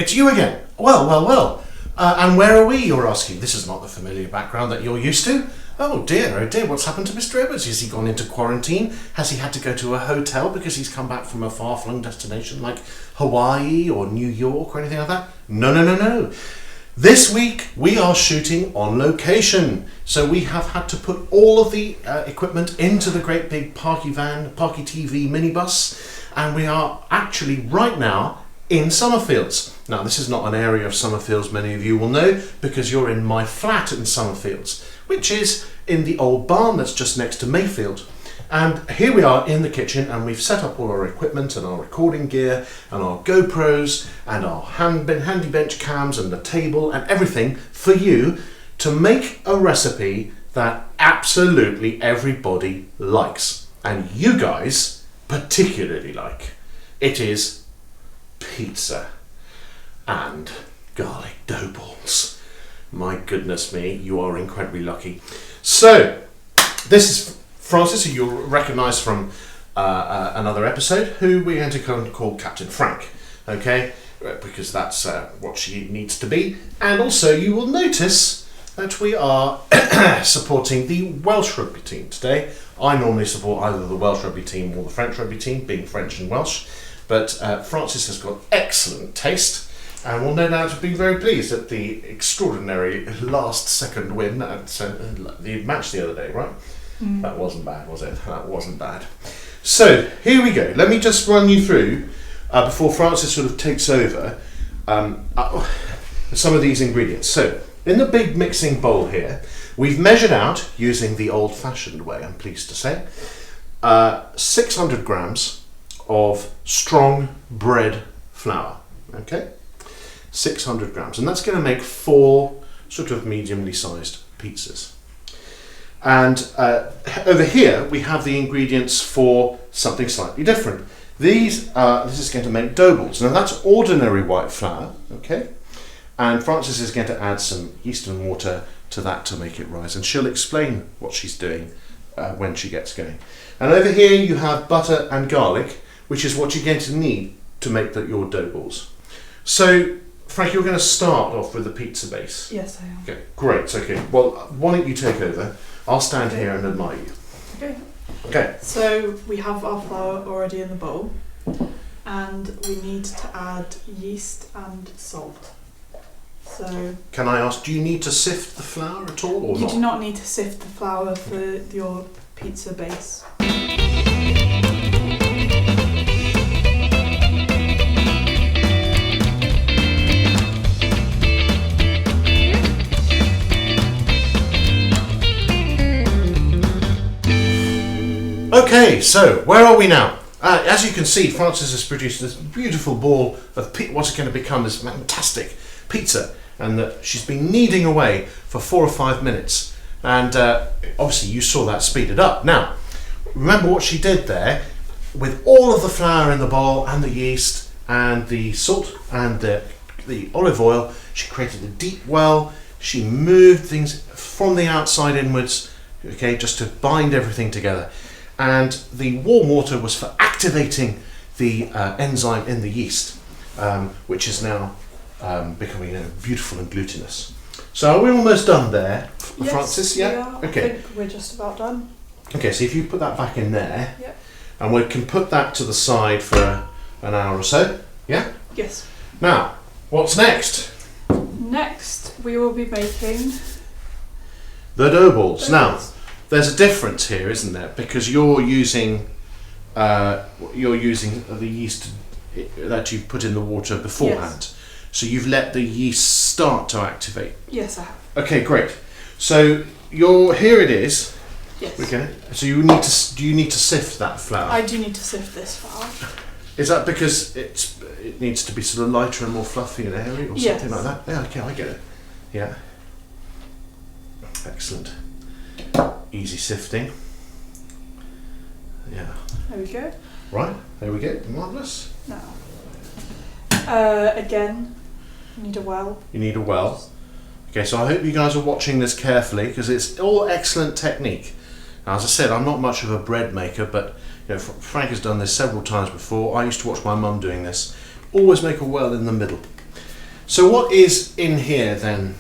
It's you again. Well. And where are we, you're asking? This is not the familiar background that you're used to. Oh dear, what's happened to Mr. Edwards? Has he gone into quarantine? Has he had to go to a hotel because he's come back from a far-flung destination like Hawaii or New York or anything like that? No. This week we are shooting on location. So we have had to put all of the equipment into the great big Parky TV minibus, and we are actually right now in Summerfields. Now this is not an area of Summerfields many of you will know, because you're in my flat in Summerfields, which is in the old barn that's just next to Mayfield. And here we are in the kitchen, and we've set up all our equipment and our recording gear and our GoPros and our handy bench cams and the table and everything for you to make a recipe that absolutely everybody likes, and you guys particularly like. It is pizza and garlic dough balls. My goodness me, you are incredibly lucky. So, this is Frances, who you'll recognise from another episode, who we're going to call Captain Frank, okay? Because that's what she needs to be. And also, you will notice that we are supporting the Welsh rugby team today. I normally support either the Welsh rugby team or the French rugby team, being French and Welsh. But Frances has got excellent taste, and will no doubt be very pleased at the extraordinary last-second win at the match the other day, right? That wasn't bad, was it? That wasn't bad. So, here we go. Let me just run you through, before Frances sort of takes over, some of these ingredients. So, in the big mixing bowl here, we've measured out, using the old-fashioned way, I'm pleased to say, 600 grams of strong bread flour, okay? 600 grams, and that's going to make 4 sort of mediumly sized pizzas. And over here we have the ingredients for something slightly different. This is going to make dough balls. Now that's ordinary white flour, okay? And Frances is going to add some yeast and water to that to make it rise, and she'll explain what she's doing when she gets going. And over here you have butter and garlic, which is what you're going to need to make your dough balls. So, Frank, you're going to start off with the pizza base. Yes, I am. Okay, great. Okay, well, why don't you take over? I'll stand here and admire you. Okay. So we have our flour already in the bowl, and we need to add yeast and salt. So, can I ask, do you need to sift the flour at all, or you not? do not need to sift the flour for your pizza base. Okay, so where are we now? As you can see, Frances has produced this beautiful ball of what's going to become this fantastic pizza, and that she's been kneading away for 4 or 5 minutes. And obviously you saw that speeded up. Now, remember what she did there, with all of the flour in the bowl and the yeast and the salt and the olive oil, she created a deep well. She moved things from the outside inwards, okay, just to bind everything together. And the warm water was for activating the enzyme in the yeast, which is now becoming beautiful and glutinous. So are we almost done there, yes, Frances? Yeah? We are. Okay. I think we're just about done. Okay, so if you put that back in there, Yep. and we can put that to the side for an hour or so, yeah? Yes. Now, what's next? Next, we will be making The dough balls. dough Now, balls. there's a difference here, isn't there? Because you're using the yeast that you put in the water beforehand. Yes. So you've let the yeast start to activate. Yes, I have. Okay, great. So here it is. Yes. Okay. So do you need to sift that flour? I do need to sift this flour. Is that because it needs to be sort of lighter and more fluffy and airy, or Yes. something like that? Yeah. Okay, I get it. Yeah. Excellent. Easy sifting. Yeah. There we go. Right, there we go. Marvellous. Now, again, you need a well. You need a well. Okay, so I hope you guys are watching this carefully, because it's all excellent technique. Now, as I said, I'm not much of a bread maker, but Frank has done this several times before. I used to watch my mum doing this. Always make a well in the middle. So what is in here then?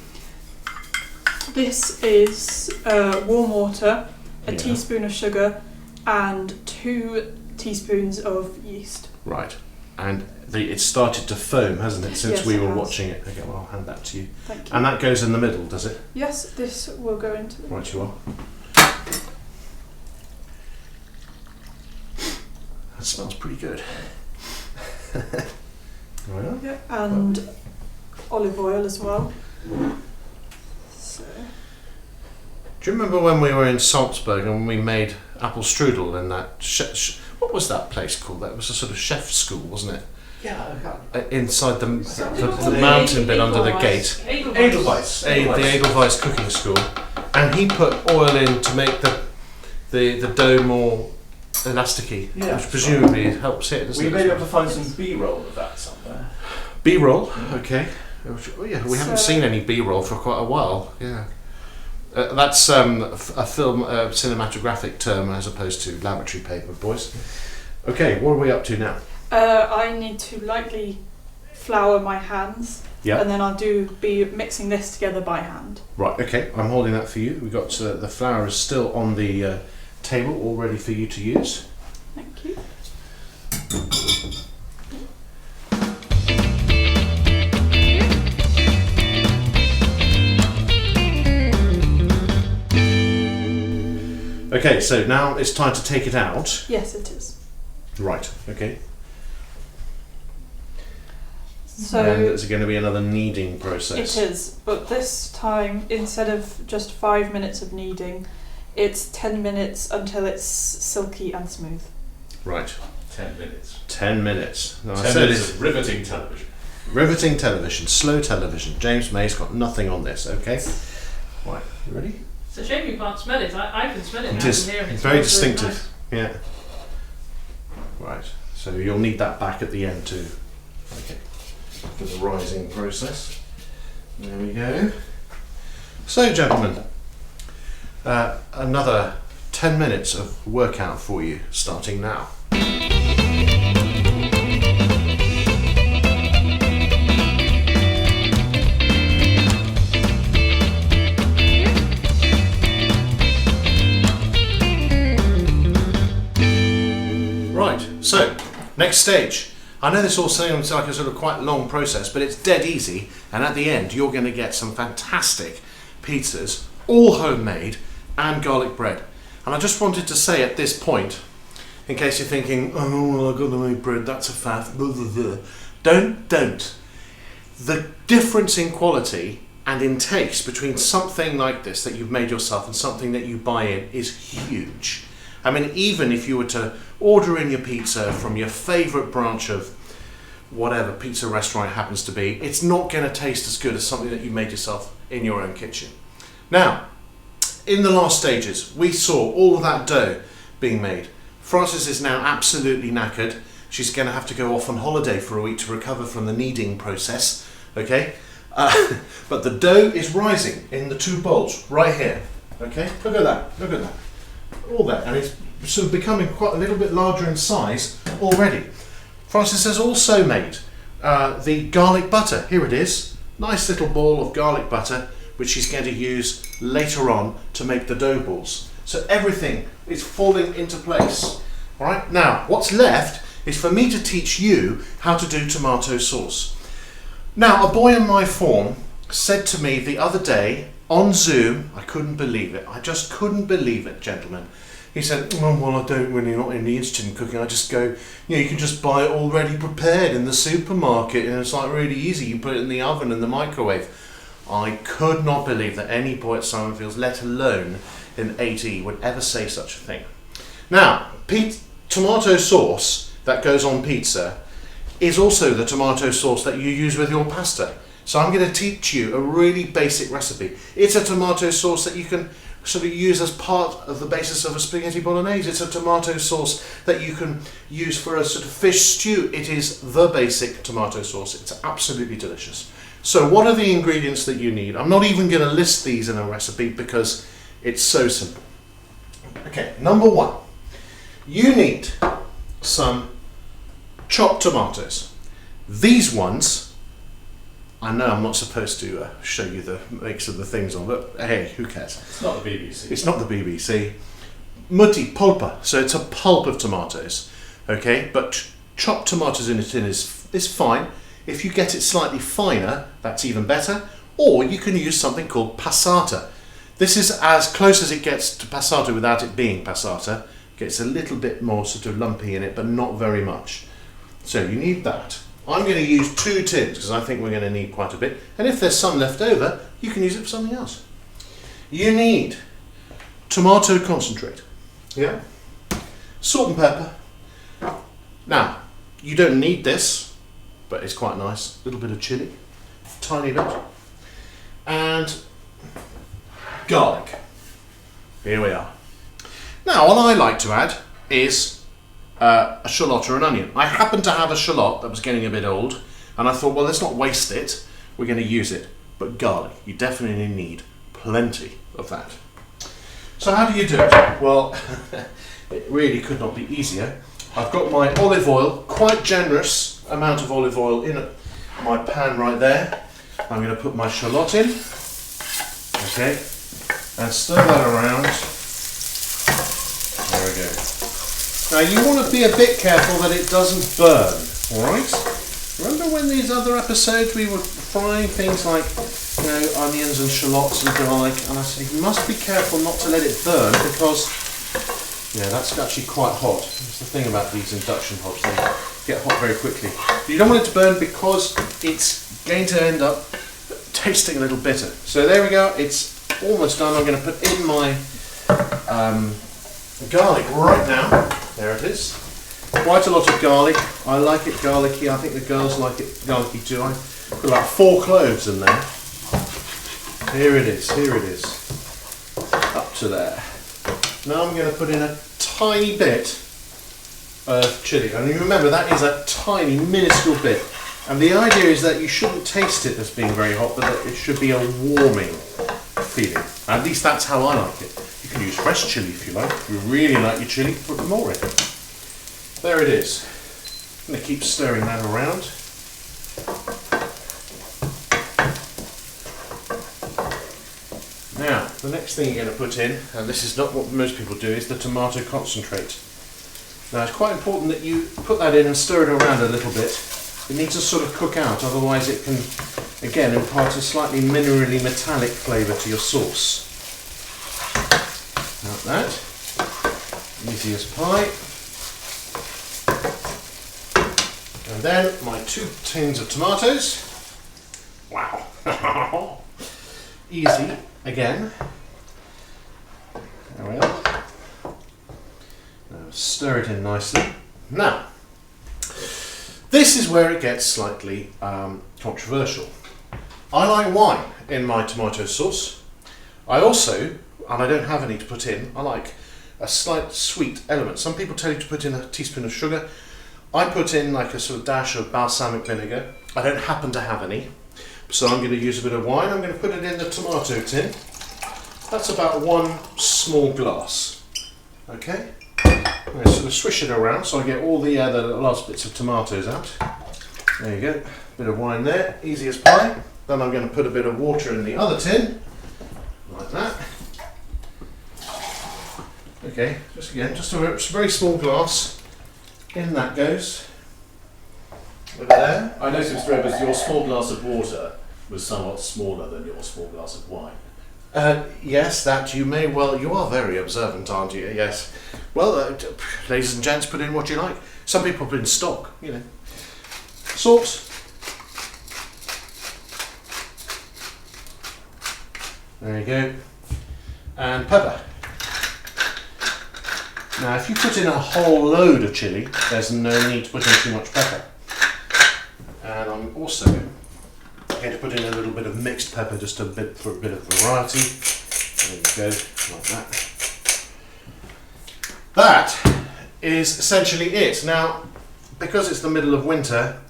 This is warm water, a Yeah. teaspoon of sugar, and 2 teaspoons of yeast. Right. And it started to foam, hasn't it, since Yes, we it were has. watching it? Okay, well, I'll hand that to you. Thank you. And that goes in the middle, does it? Yes, this will go into the Right, you are. That smells pretty good. Well, Yeah, and olive oil as well. So, do you remember when we were in Salzburg and we made apple strudel in that... what was that place called? That was a sort of chef school, wasn't it? Yeah, Inside the the mountain bit under the gate. Edelweiss. The Edelweiss cooking school. And he put oil in to make the dough more elasticy, Yeah, which presumably helps it, doesn't We it? may be able to find some B-roll of that somewhere. B-roll, okay. Oh, yeah, we haven't So- seen any B-roll for quite a while. Yeah, that's a film cinematographic term as opposed to lavatory paper, boys. Okay, what are we up to now? I need to lightly flour my hands, Yeah. and then I'll be mixing this together by hand. Right. Okay, I'm holding that for you. We got the flour is still on the table, all ready for you to use. Thank you. Okay, so now it's time to take it out. Yes, it is. Right. Okay. So And it's going to be another kneading process. it is, but this time, instead of just 5 minutes of kneading, it's 10 minutes until it's silky and smooth. Right. 10 minutes. 10 minutes. Now, I 10 said minutes it- of riveting television. riveting television, slow television. James May's got nothing on this. Okay. Right. You ready? It's a shame you can't smell it. I can smell it It now is from here. And it very smells really distinctive. Yeah. Right. So you'll need that back at the end too. Okay. For the rising process. There we go. So, gentlemen, another 10 minutes of workout for you, starting now. Right, so, next stage. I know this all sounds like a sort of quite long process, but it's dead easy, and at the end you're going to get some fantastic pizzas, all homemade, and garlic bread. And I just wanted to say at this point, in case you're thinking, oh, well, I've got to make bread, that's a faff, blah, blah, blah. Don't. The difference in quality and in taste between something like this that you've made yourself and something that you buy in is huge. I mean, even if you were to order in your pizza from your favourite branch of whatever pizza restaurant it happens to be, it's not going to taste as good as something that you made yourself in your own kitchen. Now, in the last stages, we saw all of that dough being made. Frances is now absolutely knackered. She's going to have to go off on holiday for a week to recover from the kneading process, okay? But the dough is rising in the 2 bowls right here, okay? Look at that. All that, and it's sort of becoming quite a little bit larger in size already. Frances has also made the garlic butter. Here it is. Nice little ball of garlic butter, which she's going to use later on to make the dough balls. So everything is falling into place. All right, now what's left is for me to teach you how to do tomato sauce. Now, a boy in my form said to me the other day on Zoom, I couldn't believe it. I just couldn't believe it, gentlemen. He said, oh, well, I don't really not really interested in cooking. I just go, you can just buy it already prepared in the supermarket, and it's like really easy. You put it in the oven and the microwave. I could not believe that any boy at Simonfields, let alone in 8E, would ever say such a thing. Now, tomato sauce that goes on pizza is also the tomato sauce that you use with your pasta. So I'm going to teach you a really basic recipe. It's a tomato sauce that you can sort of use as part of the basis of a spaghetti bolognese. It's a tomato sauce that you can use for a sort of fish stew. It is the basic tomato sauce. It's absolutely delicious. So what are the ingredients that you need? I'm not even going to list these in a recipe because it's so simple. Okay, number 1. You need some chopped tomatoes. These ones I know I'm not supposed to show you the makes of the things on, but hey, who cares? It's not the BBC. It's not the BBC. Mutti pulpa, so it's a pulp of tomatoes, okay? But chopped tomatoes in a tin is fine. If you get it slightly finer, that's even better. Or you can use something called passata. This is as close as it gets to passata without it being passata. Gets a little bit more sort of lumpy in it, but not very much. So you need that. I'm going to use 2 tins because I think we're going to need quite a bit. And if there's some left over, you can use it for something else. You need tomato concentrate. Yeah. Salt and pepper. Now, you don't need this, but it's quite nice. A little bit of chili, tiny bit. And garlic. Here we are. Now, what I like to add is a shallot or an onion. I happen to have a shallot that was getting a bit old, and I thought, well, let's not waste it. We're going to use it. But garlic, you definitely need plenty of that. So how do you do it? Well, it really could not be easier. I've got my olive oil, quite generous amount of olive oil in my pan right there. I'm going to put my shallot in, okay, and stir that around. There we go. Now you want to be a bit careful that it doesn't burn, alright? Remember when these other episodes we were frying things like, you know, onions and shallots and garlic, and I said you must be careful not to let it burn because, yeah, that's actually quite hot. That's the thing about these induction hobs, they get hot very quickly. But you don't want it to burn because it's going to end up tasting a little bitter. So there we go, it's almost done. I'm going to put in my garlic right now. There it is. Quite a lot of garlic. I like it garlicky. I think the girls like it garlicky too. I put about 4 cloves in there. Here it is. Here it is. Up to there. Now I'm going to put in a tiny bit of chili. And remember, that is a tiny, minuscule bit. And the idea is that you shouldn't taste it as being very hot, but that it should be a warming feeling. At least that's how I like it. You can use fresh chili if you like. If you really like your chili, put more in. There it is. I'm going to keep stirring that around. Now, the next thing you're going to put in, and this is not what most people do, is the tomato concentrate. Now, it's quite important that you put that in and stir it around a little bit. It needs to sort of cook out, otherwise it can, again, impart a slightly minerally metallic flavour to your sauce. Like that. Easy as pie. And then my 2 tins of tomatoes. Wow. Easy again. There we are. Now stir it in nicely. Now, this is where it gets slightly controversial. I like wine in my tomato sauce. I also, and I don't have any to put in, I like a slight sweet element. Some people tell you to put in a teaspoon of sugar. I put in like a sort of dash of balsamic vinegar. I don't happen to have any, so I'm going to use a bit of wine. I'm going to put it in the tomato tin. That's about 1 small glass. Okay. I'm going to sort of swish it around so I get all the last bits of tomatoes out. There you go. Bit of wine there, easy as pie. Then I'm going to put a bit of water in the other tin, like that. Okay, just a very small glass. In that goes. Over there. I noticed, Rebus, your small glass of water was somewhat smaller than your small glass of wine. Yes, that you may well. You are very observant, aren't you? Yes. Well, ladies and gents, put in what you like. Some people put in stock, you know. Salt. There you go. And pepper. Now, if you put in a whole load of chili, there's no need to put in too much pepper. And I'm also going to put in a little bit of mixed pepper, just a bit for a bit of variety. There you go, like that. That is essentially it. Now, because it's the middle of winter,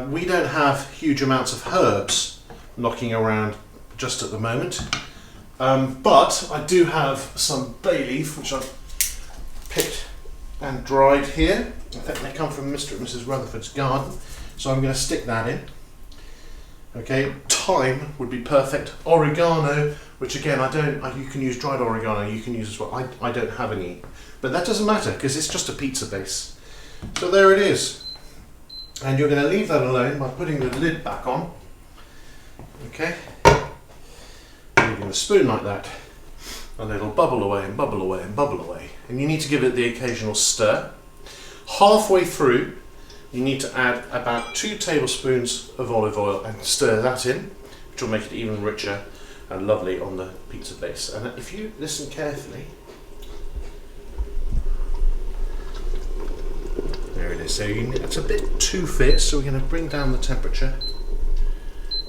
we don't have huge amounts of herbs knocking around just at the moment. But I do have some bay leaf, which I've picked and dried here. I think they come from Mr. and Mrs. Rutherford's garden, so I'm going to stick that in. Okay, thyme would be perfect. Oregano, which again you can use dried oregano, you can use as well. I don't have any, but that doesn't matter because it's just a pizza base. So there it is. And you're going to leave that alone by putting the lid back on. Okay, leaving the spoon like that, and it'll bubble away and bubble away and bubble away. And you need to give it the occasional stir. Halfway through, you need to add about 2 tablespoons of olive oil and stir that in, which will make it even richer and lovely on the pizza base. And if you listen carefully, there it is. So it's a bit too fit, so we're going to bring down the temperature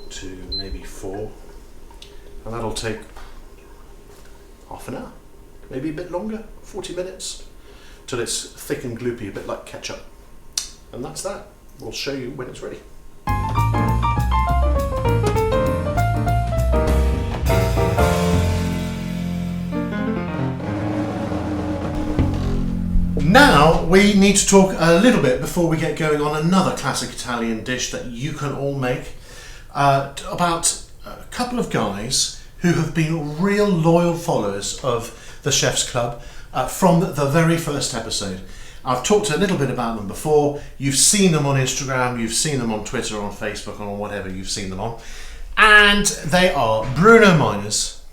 to maybe 4, and that'll take half an hour, maybe a bit longer, 40 minutes, till it's thick and gloopy, a bit like ketchup. And that's that. We'll show you when it's ready. Now we need to talk a little bit before we get going on another classic Italian dish that you can all make, about a couple of guys who have been real loyal followers of the Chef's Club from the very first episode. I've talked a little bit about them before. You've seen them on Instagram, you've seen them on Twitter, on Facebook, on whatever you've seen them on. And they are Bruno Miners,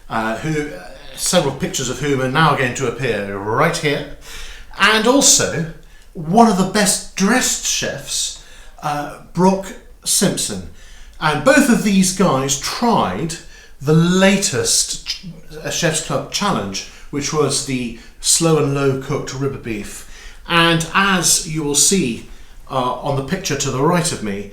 who several pictures of whom are now going to appear right here. And also, one of the best dressed chefs, Brock Simpson. And both of these guys tried the latest Chef's Club challenge, which was the slow and low cooked ribber beef. And as you will see on the picture to the right of me,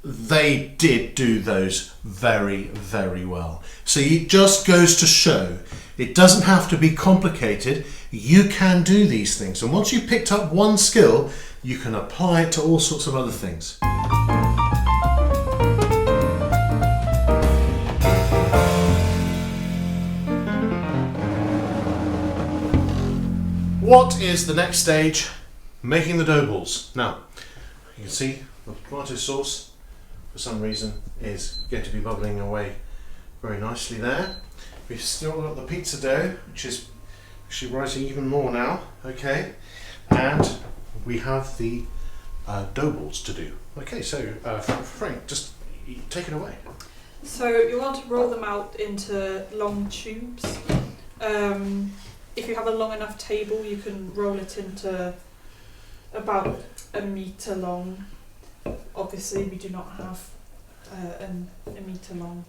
they did do those very, very well. So it just goes to show, it doesn't have to be complicated. You can do these things. And once you've picked up one skill, you can apply it to all sorts of other things. What is the next stage? Making the dough balls. Now, you can see the tomato sauce, for some reason, is going to be bubbling away very nicely there. We've still got the pizza dough, which is actually rising even more now. Okay, and we have the dough balls to do. Okay, so Frank, just take it away. So you want to roll them out into long tubes. If you have a long enough table, you can roll it into about 1 metre long. Obviously, we do not have a metre long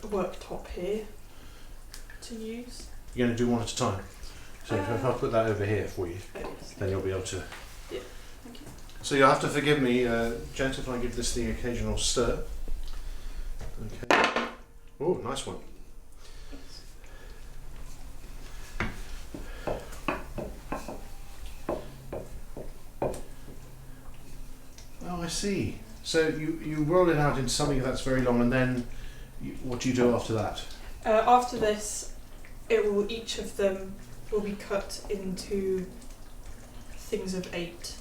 worktop here to use. You're going to do one at a time. So if I put that over here for you, Yes. then you'll be able to. Yeah, thank you. So you'll have to forgive me, gent, if I give this the occasional stir. Okay. Oh, nice one. Oh, I see. So you roll it out into something that's very long, and then what do you do after that? After this, each of them will be cut into things of 8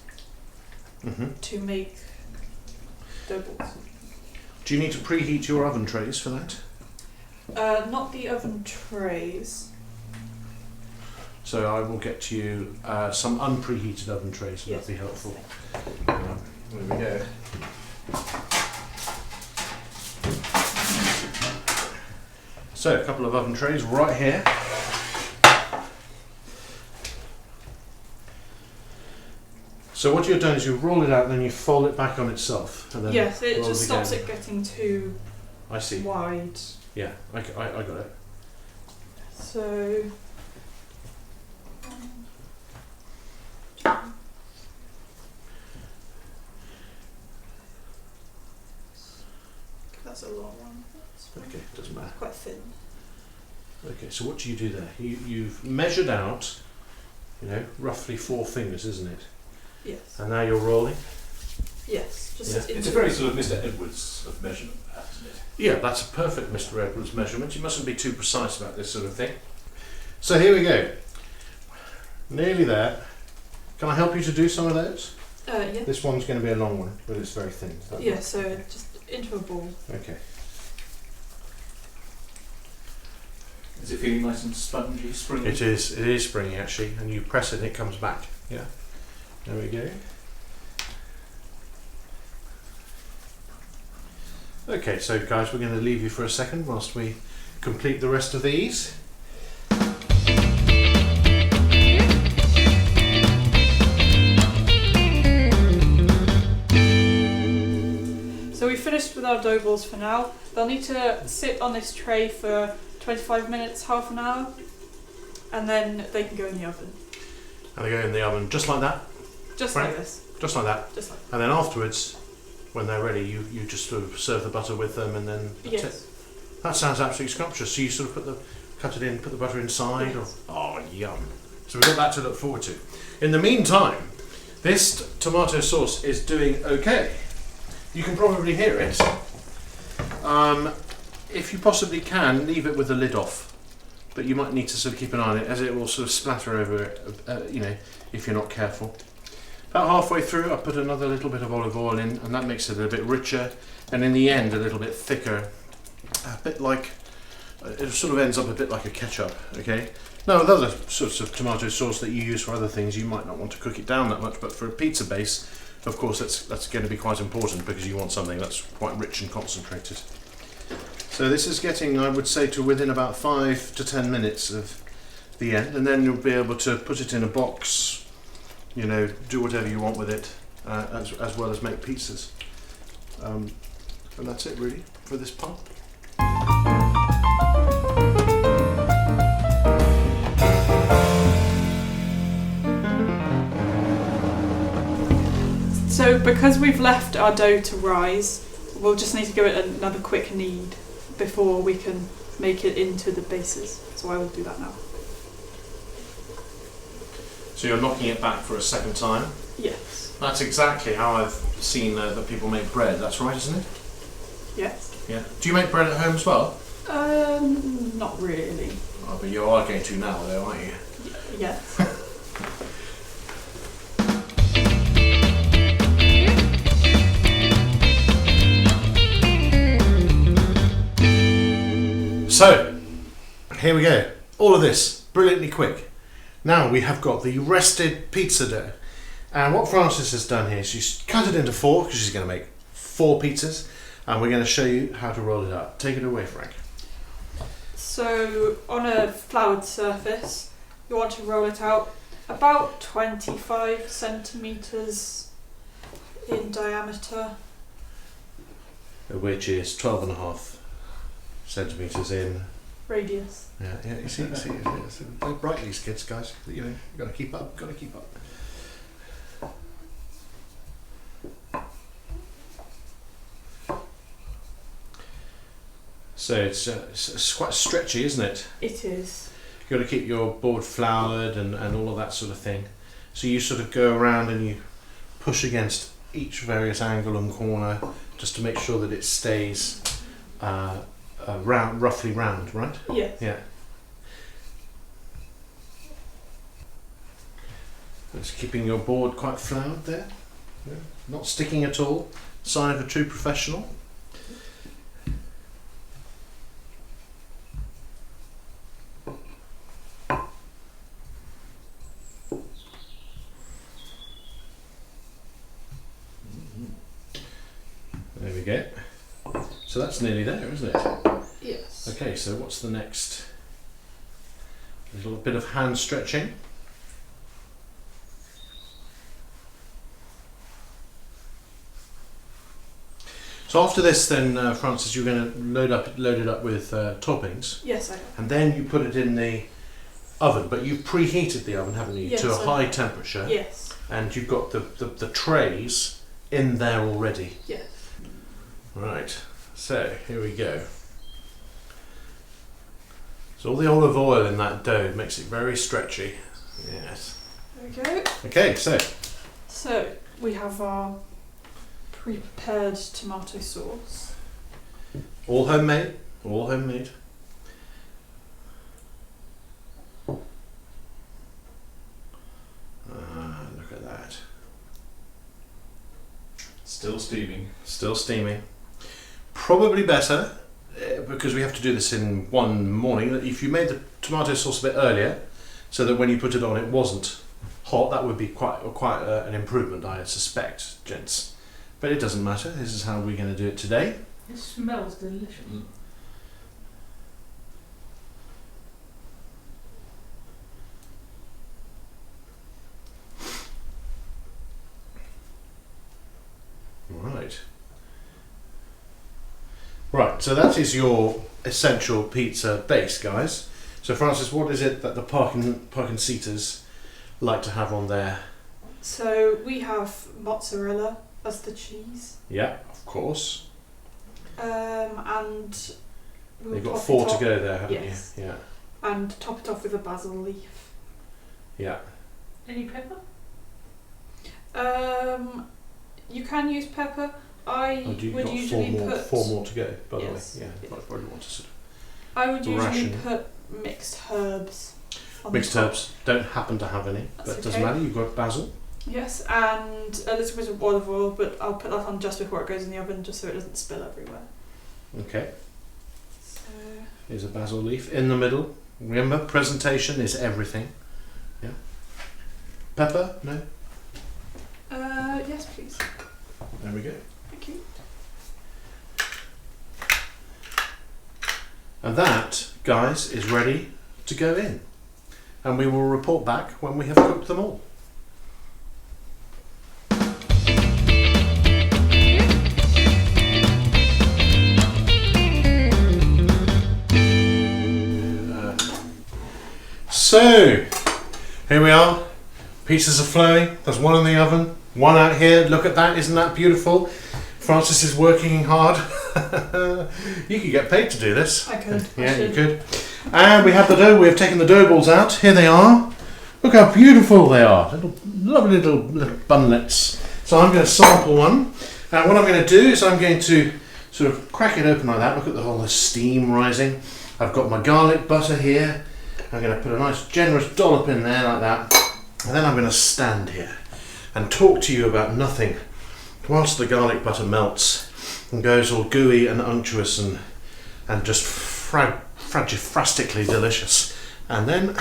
to make dough balls. Do you need to preheat your oven trays for that? Not the oven trays. So I will get you some unpreheated oven trays, so Yes. that'd be helpful. There we go. So a couple of oven trays right here. So what you've done is you roll it out and then you fold it back on itself. And then Yes, it roll just stops again. it getting too I see. wide. Yeah, I got it. So that's a long one. That's Okay, doesn't matter. quite thin. Okay, so what do you do there? You've measured out, roughly 4 fingers, isn't it? Yes. And now you're rolling. Yes. Just Yeah. It's a very sort of Mr. Edwards of measurement, that, isn't it? Yeah, that's a perfect Mr. Edwards measurement. You mustn't be too precise about this sort of thing. So here we go. Nearly there. Can I help you to do some of those? Yeah. This one's going to be a long one, but it's very thin. Is that Yeah, right? so just into a ball. Okay. Is it feeling nice and spongy, springy? It is springy actually, and you press it and it comes back. Yeah. There we go. Okay, so guys, we're going to leave you for a second whilst we complete the rest of these. So we finished with our dough balls for now. They'll need to sit on this tray for 25 minutes, half an hour, and then they can go in the oven. And they go in the oven just like that, Just Right. like this. just like that. Just like And then afterwards, when they're ready, you just sort of serve the butter with them, and then that's it. Yes. That sounds absolutely scrumptious. So you sort of cut it in, put the butter inside, Yes. or yum. So we've got that to look forward to. In the meantime, this tomato sauce is doing okay. You can probably hear it. If you possibly can, leave it with the lid off. But you might need to sort of keep an eye on it, as it will sort of splatter over it, if you're not careful. About halfway through, I put another little bit of olive oil in, and that makes it a bit richer, and in the end, a little bit thicker. A bit like, it sort of ends up a bit like a ketchup, okay? Now, with other sorts of tomato sauce that you use for other things, you might not want to cook it down that much, but for a pizza base, of course, that's going to be quite important, because you want something that's quite rich and concentrated. So this is getting, I would say, to within about 5 to 10 minutes of the end, and then you'll be able to put it in a box, do whatever you want with it, as well as make pizzas. And that's it really for this part. So because we've left our dough to rise, we'll just need to give it another quick knead before we can make it into the bases. So I will do that now. So you're knocking it back for a second time. Yes. That's exactly how I've seen that people make bread. That's right, isn't it? Yes. Yeah. Do you make bread at home as well? Not really. Oh, but you are going to now, though, aren't you? Yes. So, here we go. All of this, brilliantly quick. Now we have got the rested pizza dough. And what Frances has done here is she's cut it into 4, because she's going to make 4 pizzas. And we're going to show you how to roll it up. Take it away, Frank. So on a floured surface, you want to roll it out about 25 centimetres in diameter. Which is 12.5 centimetres in. Radius. Yeah, you see, they're bright, these kids, guys. You've got to keep up, So it's quite stretchy, isn't it? It is. You've got to keep your board floured and all of that sort of thing. So you sort of go around and you push against each various angle and corner just to make sure that it stays roughly round, right? Yes. Yeah. Just keeping your board quite floured there. Yeah. Not sticking at all. Sign of a true professional. There we go. So that's nearly there, isn't it? Yes. Okay, so what's the next? A little bit of hand stretching. So after this then, Frances, you're going to load it up with toppings, Yes, I am. and then you put it in the oven, but you've preheated the oven, haven't you, Yes, to a I high have. temperature, Yes. and you've got the trays in there already. Yes. Right, so here we go. So all the olive oil in that dough makes it very stretchy. Yes. There we go. Okay, so So we have our prepared tomato sauce. all homemade, all homemade. Look at that. Still steaming. Still steaming. Probably better, because we have to do this in one morning. If you made the tomato sauce a bit earlier, so that when you put it on it wasn't hot, that would be quite an improvement, I suspect, gents. But it doesn't matter. This is how we're going to do it today. It smells delicious. Right, so that is your essential pizza base, guys. So Francis, what is it that the parking seaters like to have on there? So we have mozzarella as the cheese, Yeah, of course. and we'll You've got top 4 it to off- go there, haven't yes. you? Yeah, and top it off with a basil leaf. yeah. Any pepper? You can use pepper. I Oh, you've would got usually put. 4 more to go, by Yes. the way. Yeah, I probably want to sort I would usually ration. put mixed herbs. On of mixed the top. herbs. Don't happen to have any, That's but it doesn't okay. matter. You've got basil. Yes, and a little bit of olive oil, but I'll put that on just before it goes in the oven, just so it doesn't spill everywhere. Okay. So, Here's a basil leaf in the middle. Remember, presentation is everything. Yeah. Pepper? No. yes, please. There we go. Thank you. And that, guys, is ready to go in. And we will report back when we have cooked them all. So, here we are. Pizzas are flowing. There's one in the oven, one out here. Look at that, isn't that beautiful? Francis is working hard. You could get paid to do this. I could. Yeah, you could. And we have the dough. We have taken the dough balls out. Here they are. Look how beautiful they are. Lovely little bunlets. So I'm going to sample one. And what I'm going to do is I'm going to sort of crack it open like that. Look at the whole steam rising. I've got my garlic butter here. I'm going to put a nice generous dollop in there like that. And then I'm going to stand here and talk to you about nothing whilst the garlic butter melts and goes all gooey and unctuous and just fragifrastically delicious. And then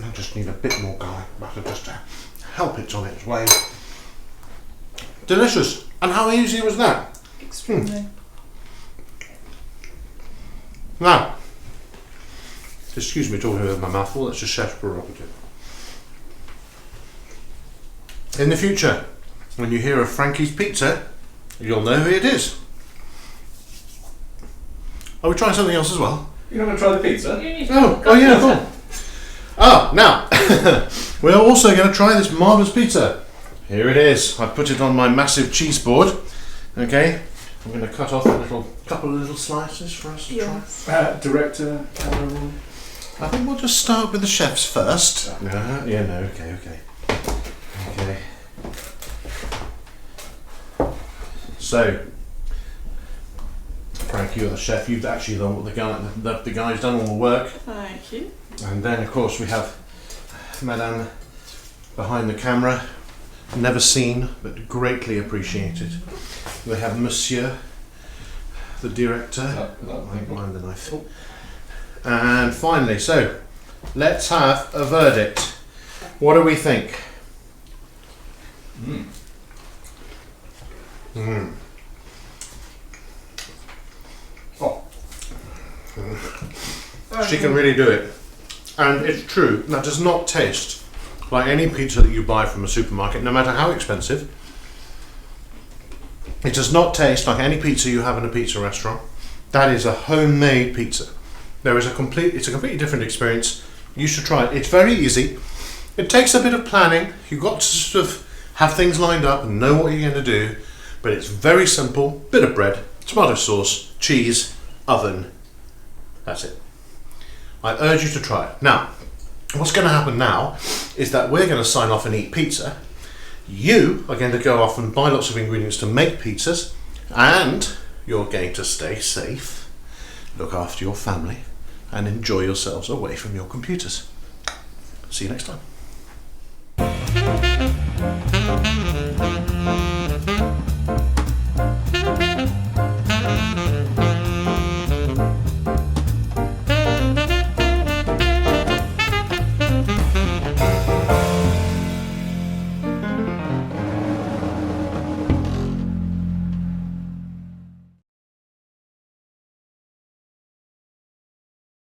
I just need a bit more garlic butter just to help it on its way. Delicious. And how easy was that? Extremely. Now, excuse me talking with my mouth full, that's just chef's prerogative. In the future, when you hear of Frankie's Pizza, you'll know who it is. Are we trying something else as well? You're not going to try the pizza? You need to Oh yeah, cool. Ah, now, we're also going to try this marvellous pizza. Here it is. I put it on my massive cheese board. Okay, I'm going to cut off a couple of little slices for us to Yes. Director, camera roll. try. I think we'll just start with the chefs first. Okay. So, Frank, you're the chef. You've actually done what the guy's done all the work. Thank you. And then, of course, we have Madame behind the camera, never seen but greatly appreciated. We have Monsieur, the director. Mind the knife. And finally, so let's have a verdict. What do we think? Oh, she can really do it. And it's true, that does not taste like any pizza that you buy from a supermarket, no matter how expensive. It does not taste like any pizza you have in a pizza restaurant. That is a homemade pizza. It's a completely different experience. You should try it. It's very easy. It takes a bit of planning. You've got to sort of have things lined up and know what you're going to do. But it's very simple. Bit of bread, tomato sauce, cheese, oven. That's it. I urge you to try it. Now, what's going to happen now is that we're going to sign off and eat pizza. You are going to go off and buy lots of ingredients to make pizzas, and you're going to stay safe, look after your family, and enjoy yourselves away from your computers. See you next time.